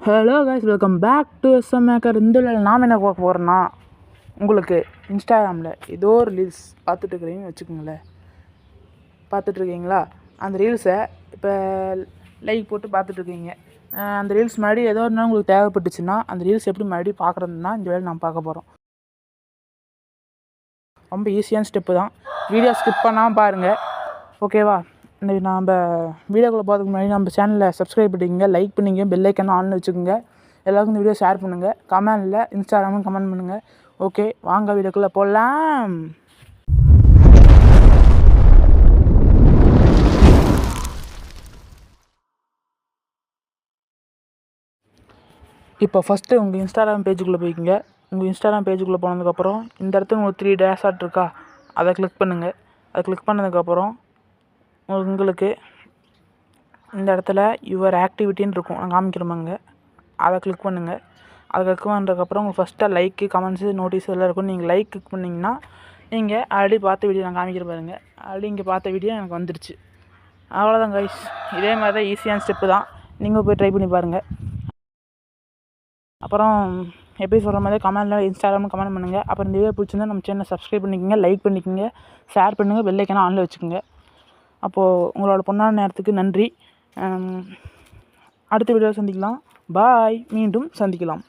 Hello guys, welcome back to எஸ்எம்ஏக்கர். இந்த நாம் என்ன பார்க்க போகிறோன்னா, உங்களுக்கு இன்ஸ்டாகிராமில் ஏதோ ஒரு ரீல்ஸ் பார்த்துட்ருக்குறீங்கன்னு வச்சுக்கோங்களேன். பார்த்துட்ருக்கீங்களா? அந்த ரீல்ஸை இப்போ லைக் போட்டு பார்த்துட்ருக்கீங்க. அந்த ரீல்ஸ் முன்னாடி ஏதோ ஒரு நாள் உங்களுக்கு தேவைப்பட்டுச்சுன்னா அந்த ரீல்ஸ் எப்படி மறுபடியும் பார்க்குறதுன்னா இந்த வேலை நாம் பார்க்க போகிறோம். ரொம்ப ஈஸியான ஸ்டெப்பு தான். வீடியோ ஸ்கிப் பண்ணாமல் பாருங்கள், ஓகேவா? இந்த நம்ம வீடியோக்குள்ளே போகிறதுக்கு முன்னாடி நம்ம சேனலில் சப்ஸ்கிரைப் பண்ணிக்கோங்க, லைக் பண்ணிங்க, பெல் ஐக்கான ஆன்ல வச்சுக்கோங்க. எல்லாருக்கும் இந்த வீடியோ ஷேர் பண்ணுங்கள், கமெண்டில் இன்ஸ்டாகிராமும் கமெண்ட் பண்ணுங்கள். ஓகே, வாங்க வீடியோக்குள்ளே போகலாம். இப்போ ஃபஸ்ட்டு உங்கள் இன்ஸ்டாகிராம் பேஜுக்குள்ளே போய்க்குங்க. உங்கள் இன்ஸ்டாகிராம் பேஜுக்குள்ளே போனதுக்கப்புறம் இந்த இடத்துல உங்களுக்கு 3 டேஷ் ஆட் இருக்கா, அதை கிளிக் பண்ணுங்கள். அதை கிளிக் பண்ணதுக்கப்புறம் உங்களுக்கு இந்த இடத்துல யுவர் ஆக்டிவிட்டின்னு இருக்கும், நான் காமிக்கிறோமாங்க. அதை கிளிக் பண்ணுங்கள். அதை கிளிக் பண்ணுறதுக்கப்புறம் உங்களுக்கு ஃபஸ்ட்டாக லைக்கு, கமெண்ட்ஸு, நோட்டீஸ் எல்லாம் இருக்கும். நீங்கள் லைக் கிளிக் பண்ணிங்கன்னா நீங்கள் ஆல்ரெடி பார்த்த வீடியோ நான் காமிக்கிற பாருங்கள். ஆல்ரெடி இங்கே பார்த்த வீடியோ எனக்கு வந்துடுச்சு. அவ்வளோதான் கைஸ். இதே மாதிரி தான் ஈஸியான ஸ்டெப்பு தான். நீங்கள் போய் ட்ரை பண்ணி பாருங்கள். அப்புறம் எப்படி சொல்கிற மாதிரி கமெண்டில் இன்ஸ்டாகிராமில் கமெண்ட் பண்ணுங்கள். அப்புறம் இந்த வீடியோ பிடிச்சிருந்தா நம்ம சேனலை சப்ஸ்கிரைப் பண்ணிக்கோங்க, லைக் பண்ணிக்கோங்க, ஷேர் பண்ணுங்கள், பெல் ஐக்கான ஆன்ல வச்சுக்கோங்க. அப்போது உங்களோட பொன்னான நேரத்துக்கு நன்றி. அடுத்த வீடியோவில் சந்திக்கலாம். பாய். மீண்டும் சந்திக்கலாம்.